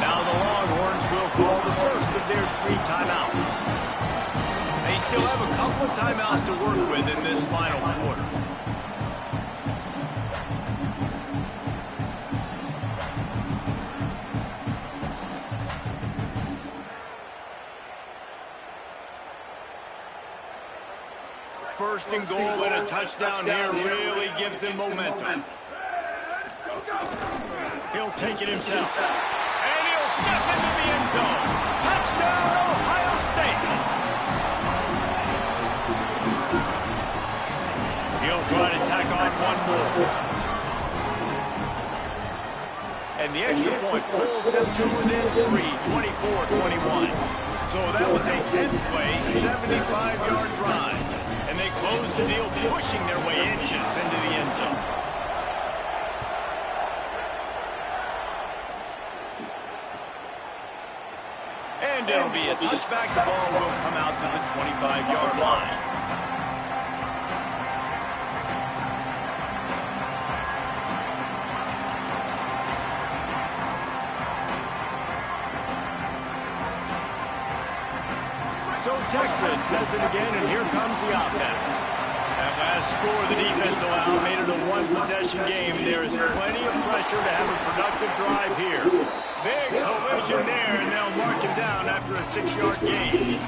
Now the Longhorns will call the first of their 3 timeouts. They still have a couple of timeouts to work with in this final quarter. First and goal and a touchdown here really gives them momentum. He'll take it himself. And he'll step into the end zone. Touchdown, Ohio State. He'll try to tack on one more. And the extra point pulls them to within 3, 24-21. So that was a 10th-play, 75-yard drive. And they close the deal, pushing their way inches into the end zone. And it'll be a touchback. The ball will come out to the 25-yard line. So Texas has it again, and here comes the offense. That last score the defense allowed made it a one-possession game. There is plenty of pressure to have a productive drive here. Big collision there, and they'll mark him down after a 6-yard gain.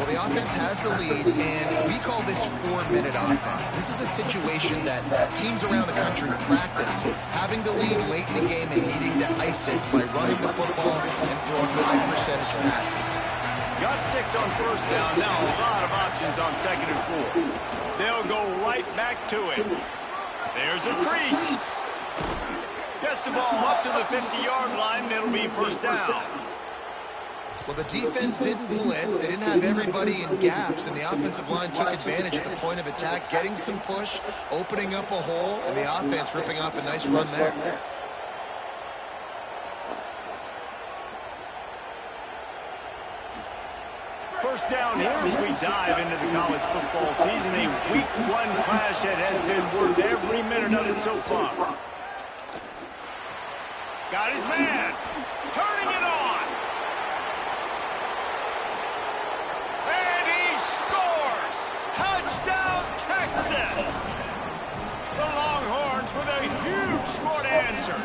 Well, the offense has the lead, and we call this 4-minute offense. This is a situation that teams around the country practice, having the lead late in the game and needing to ice it by running the football and throwing high-percentage passes. Got 6 on first down. Now a lot of options on 2nd and 4. They'll go right back to it. There's a crease. Gets the ball up to the 50-yard line. It'll be first down. Well, the defense didn't blitz. They didn't have everybody in gaps, and the offensive line took advantage at the point of attack, getting some push, opening up a hole, and the offense ripping off a nice run there. First down here as we dive into the college football season. A Week 1 clash that has been worth every minute of it so far. Got his man. Turning it on. And he scores. Touchdown, Texas. The Longhorns with a huge score to answer.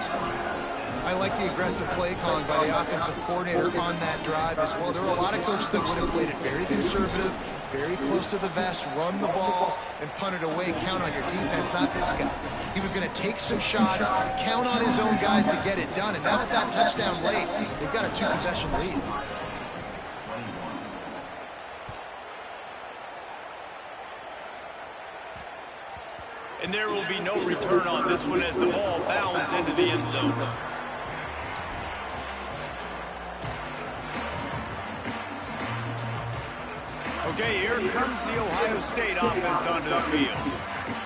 I like the aggressive play calling by the offensive coordinator on that drive as well. There were a lot of coaches that would have played it very conservative, very close to the vest, run the ball, and punt it away. Count on your defense, not this guy. He was going to take some shots, count on his own guys to get it done. And now with that touchdown late, they've got a 2-possession lead. And there will be no return on this one as the ball bounds into the end zone. Okay, here comes the Ohio State offense onto the field.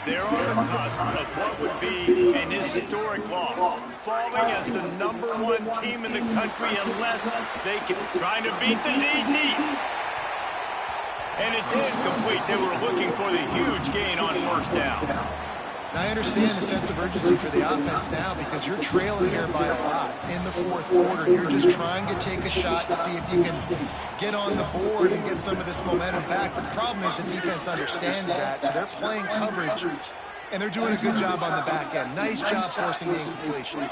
They're on the cusp of what would be an historic loss, falling as the #1 team in the country unless they can trying to beat the DD. And it's incomplete. They were looking for the huge gain on first down. Now, I understand the sense of urgency for the offense now because you're trailing here by a lot in the 4th quarter. You're just trying to take a shot to see if you can get on the board and get some of this momentum back. But the problem is the defense understands that, so they're playing coverage, and they're doing a good job on the back end. Nice job forcing the incompletion.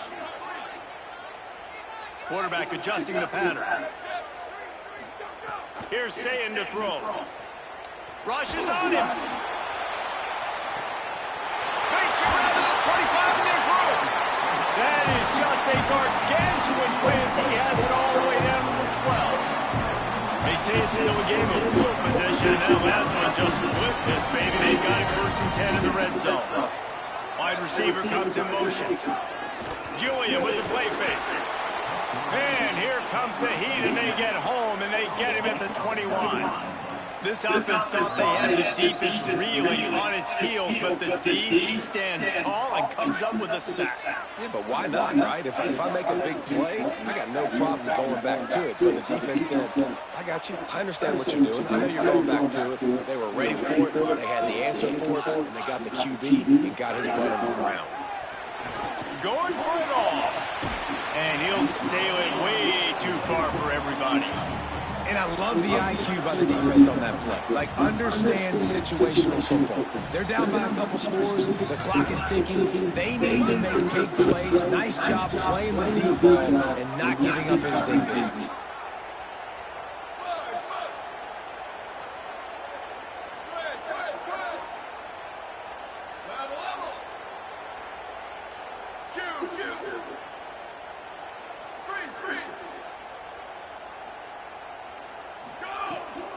Quarterback adjusting the pattern. Here's Sayin to throw. Rushes on him. Around to the 25, and there's room. That is just a gargantuan play as he has it all the way down to the 12. They say it's still a game of field position, and that last one just flipped this, baby. They got it 1st and 10 in the red zone. Wide receiver comes in motion. Julian with the play fake. And here comes the heat, and they get home, and they get him at the 21. This offense thought they had the defense reeling on its heels, but the D, he stands tall and comes up with a sack. Yeah, but why not, right? If I make a big play, I got no problem going back to it. But the defense said, I got you. I understand what you're doing. I know you're going back to it. They were ready for it. They had the answer for it. And they got the QB and got his butt on the ground. Going for it all. And he'll sail it way too far for everybody. And I love the IQ by the defense on that play. Like, understand situational football. They're down by a couple scores. The clock is ticking. They need to make big plays. Nice job playing the deep ball and not giving up anything big.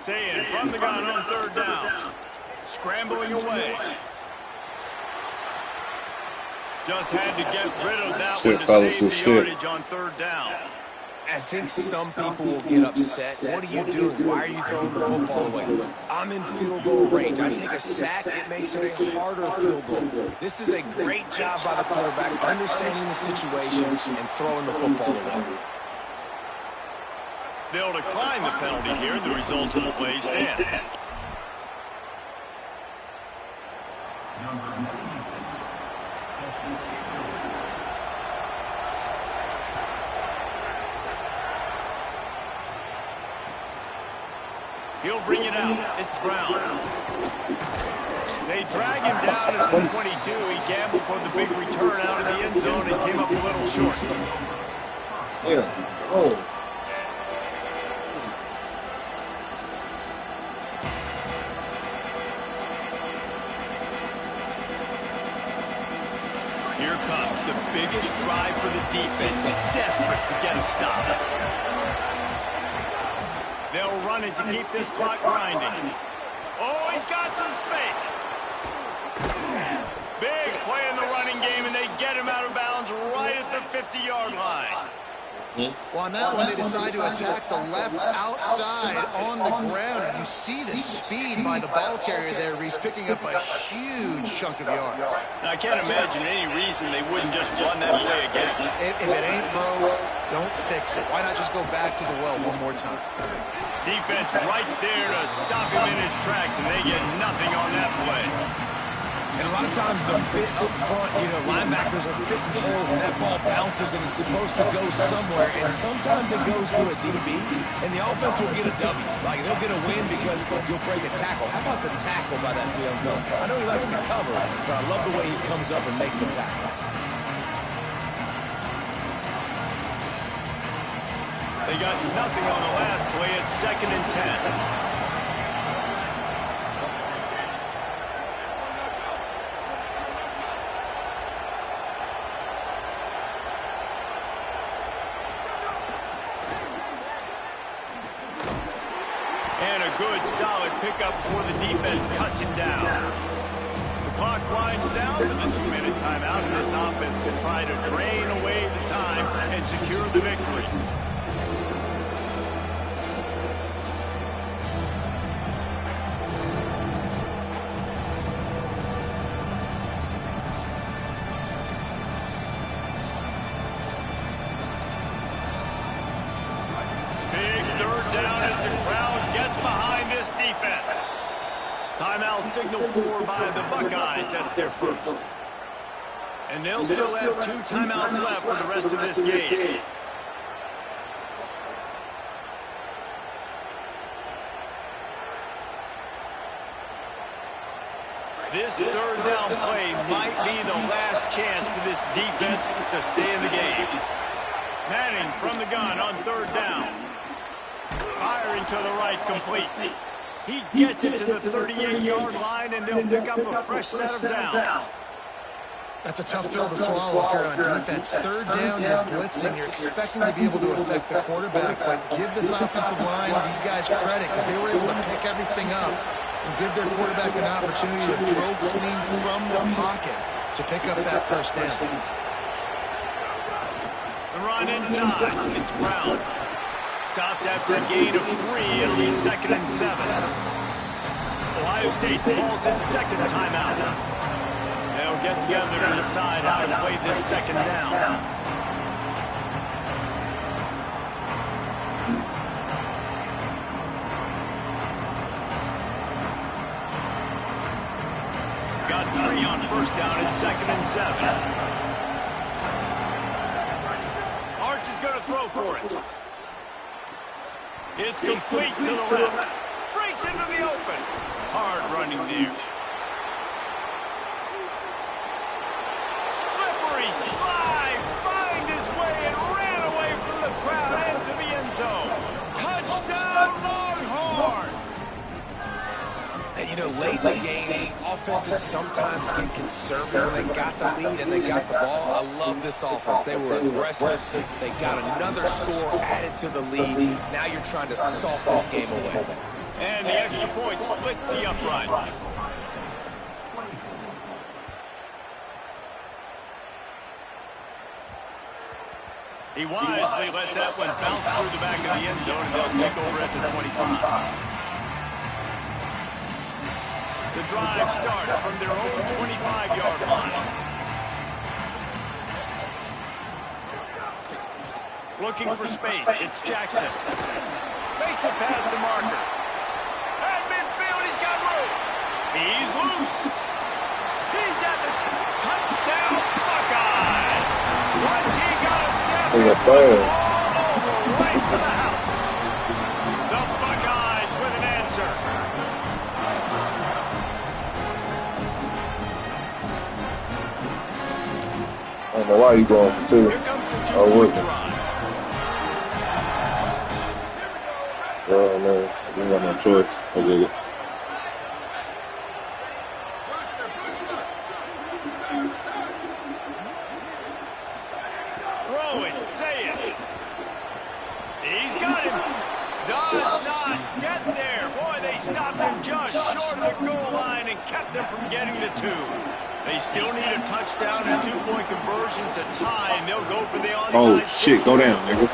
Saying from the gun on third down. Scrambling away. Just had to get rid of that one to save the yardage on third down. I think some people will get upset. What are you doing? Why are you throwing the football away? I'm in field goal range. I take a sack, it makes it a harder field goal. This is a great job by the quarterback, understanding the situation and throwing the football away. They'll decline the penalty here. The result of the play stands. He'll bring it out. It's Brown. They drag him down at the 22. He gambled for the big return out of the end zone and came up a little short. Yeah. Oh. Here comes the biggest drive for the defense, desperate to get a stop. They'll run it to keep this clock grinding. Oh, he's got some space. Big play in the running game, and they get him out of bounds right at the 50-yard line. Well, on that one, they decide to attack the left outside on the ground. And you see the speed by the ball carrier there. He's picking up a huge chunk of yards. I can't imagine any reason they wouldn't just run that play again. If it ain't broke, don't fix it. Why not just go back to the well one more time? Defense right there to stop him in his tracks, and they get nothing on that play. And a lot of times the fit up front, you know, linebackers are fitting holes and that ball bounces and it's supposed to go somewhere. And sometimes it goes to a DB and the offense will get a W. Like they'll get a win because you'll break a tackle. How about the tackle by that field goal? I know he likes to cover, but I love the way he comes up and makes the tackle. They got nothing on the last play. It's 2nd and 10. Good, solid pickup for the defense. Cuts him down. The clock winds down to the 2-minute timeout, and this offense can try to drain away the time and secure the victory. Big third down as the crowd gets behind this defense. Timeout signaled for by the Buckeyes. That's their first. And they'll still have 2 timeouts left for the rest of this game. This third down play might be the last chance for this defense to stay in the game. Manning from the gun on third down. Firing to the right, complete. He gets it to the 38-yard line, and they'll pick up a fresh set of downs. That's a tough pill to swallow if you're on defense. Third down, you're blitzing. You're expecting to be able to affect the quarterback, but give this offensive line, these guys, credit because they were able to pick everything up and give their quarterback an opportunity to throw clean from the pocket to pick up that first down. The run inside. It's Brown. Stopped after a gain of 3. It'll be 2nd and 7. Ohio State calls in second timeout. They'll get together to decide how to play this second down. Got 3 on first down at 2nd and 7. Arch is going to throw for it. It's complete to the left. Breaks into the open. Hard running there. Slippery slide. Find his way and ran away from the crowd into the end zone. Touchdown Longhorns. And, you know, late in the games, offenses sometimes get conservative when they got the lead and they got the ball. I love this offense. They were aggressive. They got another score added to the lead. Now you're trying to salt this game away. And the extra point splits the uprights. He wisely lets that one bounce through the back of the end zone, and they'll take over at the 25. The drive starts from their own 25-yard line. Looking for space, it's Jackson. Makes it past the marker. At midfield, he's got room. He's loose. He's at the touchdown Buckeyes. Once he got a step, Oh, yeah, all over right to the house. The Buckeyes with an answer. I don't know why you going for two. Here comes the Oh, two-point with try. Oh, man. I didn't got no choice. I did it. Throw it, say it. He's got him. Does not get there. Boy, they stopped him just short of the goal line and kept him from getting the two. They still need a touchdown and two-point conversion to tie, and they'll go for the onside. Oh, shit. Go down, nigga.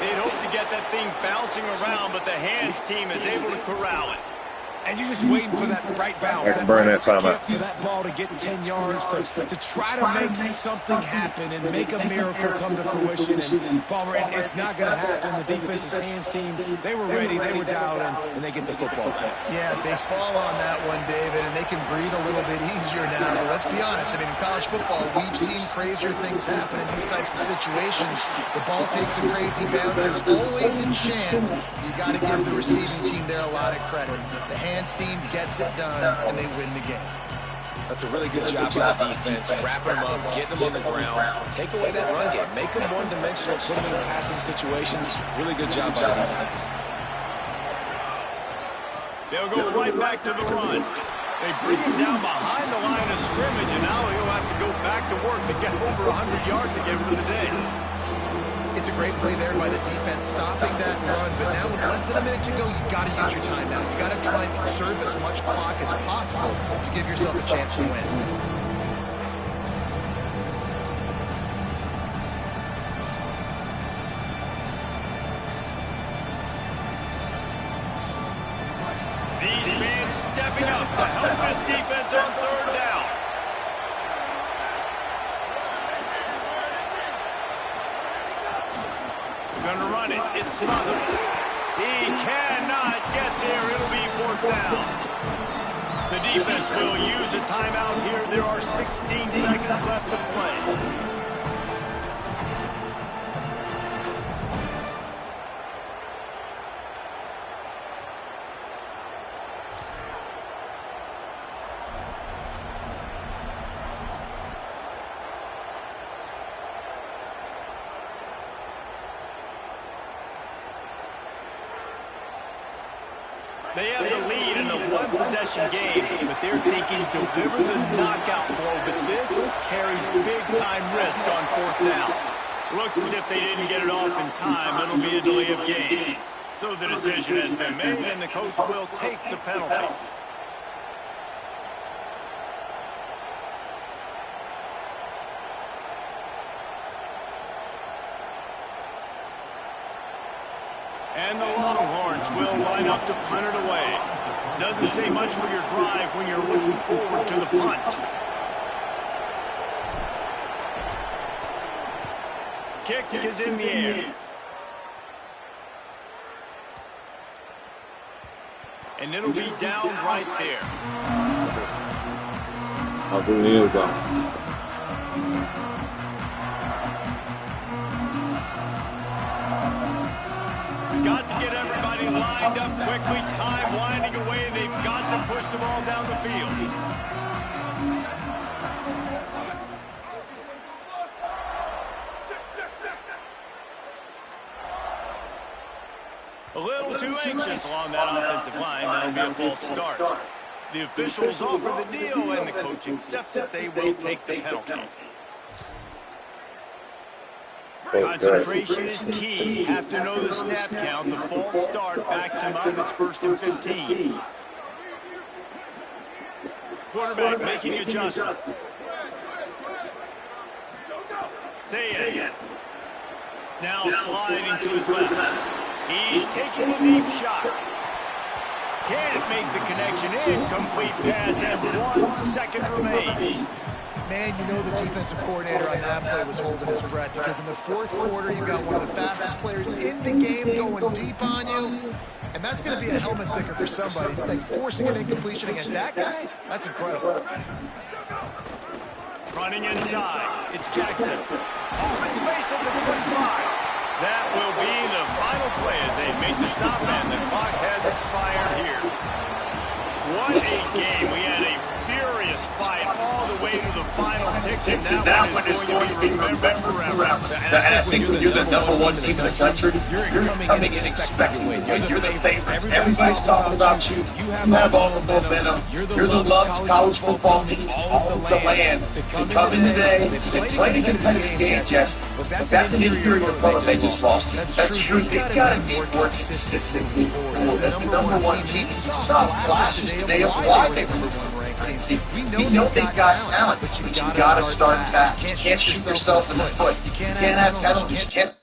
They'd hope to get that thing bouncing around, but the hands team is able to corral it. And you're just waiting for that right bounce, I can burn right that timeout. skip for that ball to get 10 yards to try to make something happen and make a miracle come to fruition. And Palmer, it's not going to happen. The defense's hands team, they were ready, they were dialed in, and they get the football back. Yeah, they fall on that one, David, and they can breathe a little bit easier now. But let's be honest, I mean, in college football, we've seen crazier things happen in these types of situations. The ball takes a crazy bounce. There's always a chance. You got to give the receiving team there a lot of credit. The hands team gets it done, and they win the game. That's a really good job by the defense, wrapping them up, getting them on the ground, take away that run game, make them one-dimensional, put them in passing situations. Really good job by the defense. They'll go right back to the run. They bring him down behind the line of scrimmage, and now he'll have to go back to work to get over 100 yards again for the day. It's a great play there by the defense, stopping that run. But now with less than a minute to go, you got to use your timeout. You got to try and conserve as much clock as possible to give yourself a chance to win. These fans stepping up to help this defense on third down. Gonna run it. It's Smothers. He cannot get there. It'll be fourth down. The defense will use a timeout here. There are 16 seconds left to play. They have the lead in the one-possession game, but they're thinking deliver the knockout blow, but this carries big-time risk on fourth down. Looks as if they didn't get it off in time. It'll be a delay of game. So the decision has been made, and the coach will take the penalty. And the Longhorns will line up to punt it away. Doesn't say much for your drive when you're looking forward to the punt. Kick is in the air. And it'll be down right there. I'll bring the end zone. Got to get everybody lined up quickly. Time winding away. They've got to push the ball down the field. A little too anxious along that offensive line. That'll be a false start. The officials offer the deal, and the coach accepts it. They will take the penalty. Concentration is key. Have to know the snap count. The false start backs him up. It's 1st and 15. Quarterback making adjustments. Say it. Now sliding to his left. He's taking a deep shot. Can't make the connection. Incomplete pass as 1 second remains. Man, you know the defensive coordinator on that play was holding his breath, because in the 4th quarter, you've got one of the fastest players in the game going deep on you, and that's going to be a helmet sticker for somebody. Like, forcing an incompletion against that guy, that's incredible. Running inside, it's Jackson. Open space at the 25. That will be the final play as they make the stop, and the clock has expired here. What a game. We had a furious fight all the way to the final tick, and that one is going to be remembered forever. And I think when you're the #1 team in the country, you're coming in expected. You're the favorites. Everybody's talking about you. You have all the momentum. You're the loved college football team all over the land. To come in today, they played a competitive game, yes, but that's an inferior opponent they just lost. That's true. They've got to be more consistent as the #1 team. You saw flashes today of why they were the #1 ranked team. We know they've got talent, but you got to start back. You can't shoot yourself in the foot. You can't have penalties. You can't